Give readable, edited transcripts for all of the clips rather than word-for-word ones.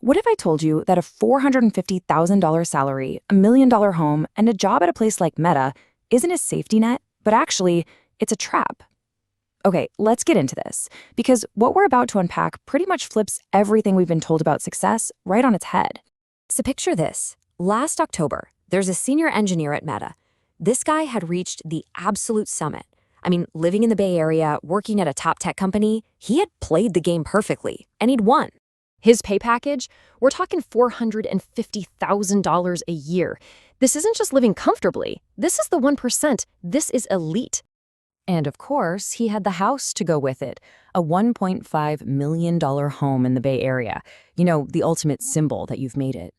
What if I told you that a $450,000 salary, $1 million home, and a job at a place like Meta isn't a safety net, but actually, it's a trap? Okay, let's get into this, because what we're about to unpack pretty much flips everything we've been told about success right on its head. So picture this. Last October, there's a senior engineer at Meta. This guy had reached the absolute summit. I mean, living in the Bay Area, working at a top tech company, he had played the game perfectly, and he'd won. His pay package, we're talking $450,000 a year. This isn't just living comfortably. This is the 1%. This is elite. And of course, he had the house to go with it, a $1.5 million home in the Bay Area. You know, the ultimate symbol that you've made it.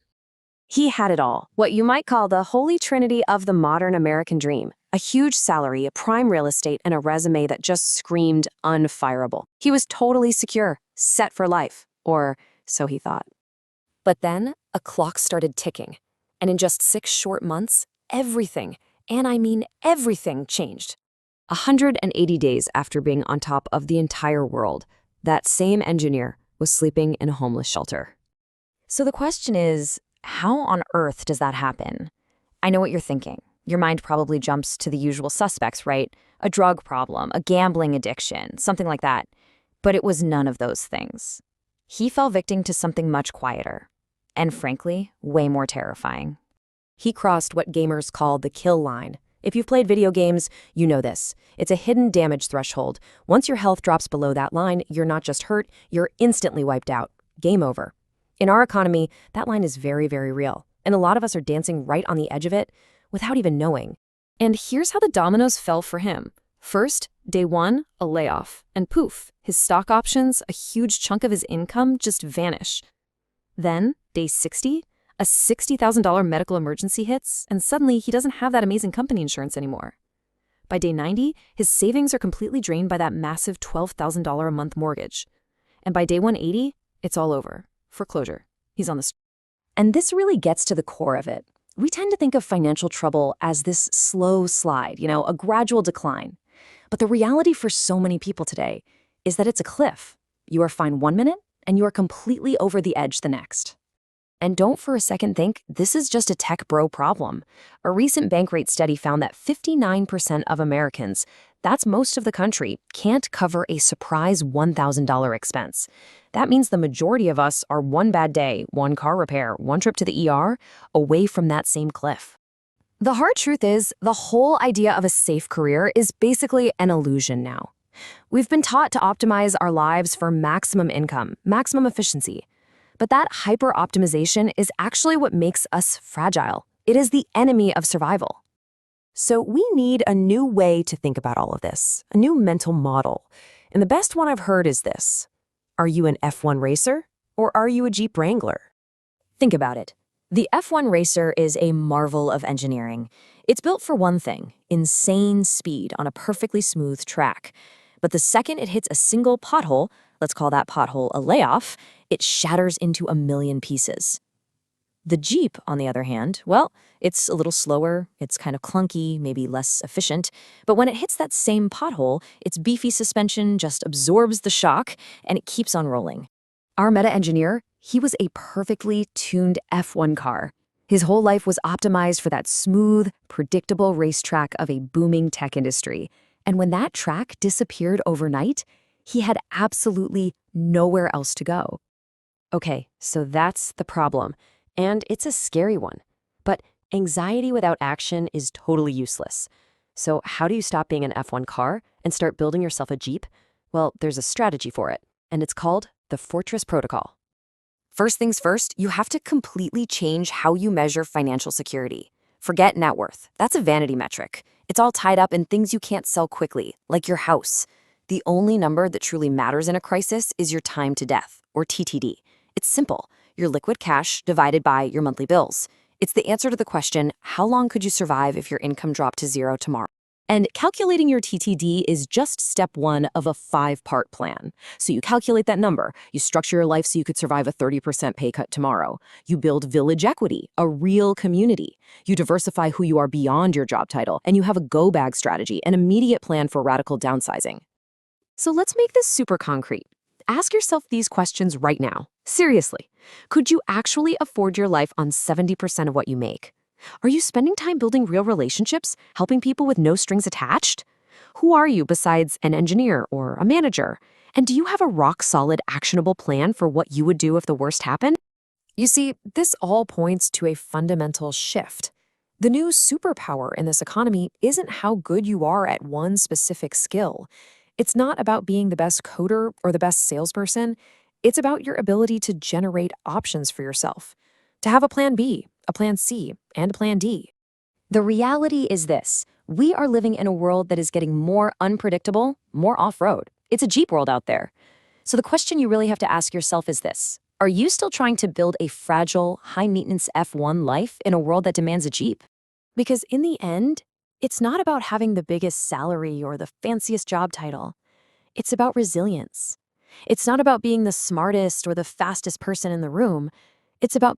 He had it all, what you might call the holy trinity of the modern American dream. A huge salary, a prime real estate, and a resume that just screamed unfireable. He was totally secure, set for life, or so he thought. But then, a clock started ticking, and in just 6 short months, everything, and I mean everything, changed. 180 days after being on top of the entire world, that same engineer was sleeping in a homeless shelter. So the question is, how on earth does that happen? I know what you're thinking. Your mind probably jumps to the usual suspects, right? A drug problem, a gambling addiction, something like that. But it was none of those things. He fell victim to something much quieter, and frankly, way more terrifying. He crossed what gamers call the kill line. If you've played video games, you know this. It's a hidden damage threshold. Once your health drops below that line, you're not just hurt, you're instantly wiped out. Game over. In our economy, that line is very, very real, and a lot of us are dancing right on the edge of it without even knowing. And here's how the dominoes fell for him. First, day 1, a layoff, and poof, his stock options, a huge chunk of his income, just vanish. Then, day 60, a $60,000 medical emergency hits, and suddenly he doesn't have that amazing company insurance anymore. By day 90, his savings are completely drained by that massive $12,000 a month mortgage. And by day 180, it's all over. Foreclosure. He's on the street. And this really gets to the core of it. We tend to think of financial trouble as this slow slide, a gradual decline. But the reality for so many people today is that it's a cliff. You are fine 1 minute, and you are completely over the edge the next. And don't for a second think this is just a tech bro problem. A recent Bankrate study found that 59% of Americans, that's most of the country, can't cover a surprise $1,000 expense. That means the majority of us are one bad day, one car repair, one trip to the ER, away from that same cliff. The hard truth is, the whole idea of a safe career is basically an illusion now. We've been taught to optimize our lives for maximum income, maximum efficiency. But that hyper-optimization is actually what makes us fragile. It is the enemy of survival. So we need a new way to think about all of this, a new mental model. And the best one I've heard is this. Are you an F1 racer, or are you a Jeep Wrangler? Think about it. The F1 racer is a marvel of engineering. It's built for one thing, insane speed on a perfectly smooth track. But the second it hits a single pothole, let's call that pothole a layoff, it shatters into a million pieces. The Jeep, on the other hand, well, it's a little slower, it's kind of clunky, maybe less efficient, but when it hits that same pothole, its beefy suspension just absorbs the shock, and it keeps on rolling. Our Meta engineer, he was a perfectly tuned F1 car. His whole life was optimized for that smooth, predictable racetrack of a booming tech industry. And when that track disappeared overnight, he had absolutely nowhere else to go. Okay, so that's the problem, and it's a scary one. But anxiety without action is totally useless. So how do you stop being an F1 car and start building yourself a Jeep? Well, there's a strategy for it, and it's called the Fortress Protocol. First things first, you have to completely change how you measure financial security. Forget net worth. That's a vanity metric. It's all tied up in things you can't sell quickly, like your house. The only number that truly matters in a crisis is your time to death, or TTD. It's simple, your liquid cash divided by your monthly bills. It's the answer to the question, how long could you survive if your income dropped to 0 tomorrow? And calculating your TTD is just step 1 of a 5-part plan. So you calculate that number, you structure your life so you could survive a 30% pay cut tomorrow. You build village equity, a real community. You diversify who you are beyond your job title, and you have a go-bag strategy, an immediate plan for radical downsizing. So let's make this super concrete. Ask yourself these questions right now. Seriously, could you actually afford your life on 70% of what you make? Are you spending time building real relationships, helping people with no strings attached? Who are you besides an engineer or a manager? And do you have a rock solid, actionable plan for what you would do if the worst happened? You see, this all points to a fundamental shift. The new superpower in this economy isn't how good you are at one specific skill. It's not about being the best coder or the best salesperson. It's about your ability to generate options for yourself, to have a plan B, a plan C, and a plan D. The reality is this: we are living in a world that is getting more unpredictable, more off road. It's a Jeep world out there. So the question you really have to ask yourself is this: are you still trying to build a fragile, high maintenance F1 life in a world that demands a Jeep? Because in the end, it's not about having the biggest salary or the fanciest job title. It's about resilience. It's not about being the smartest or the fastest person in the room. It's about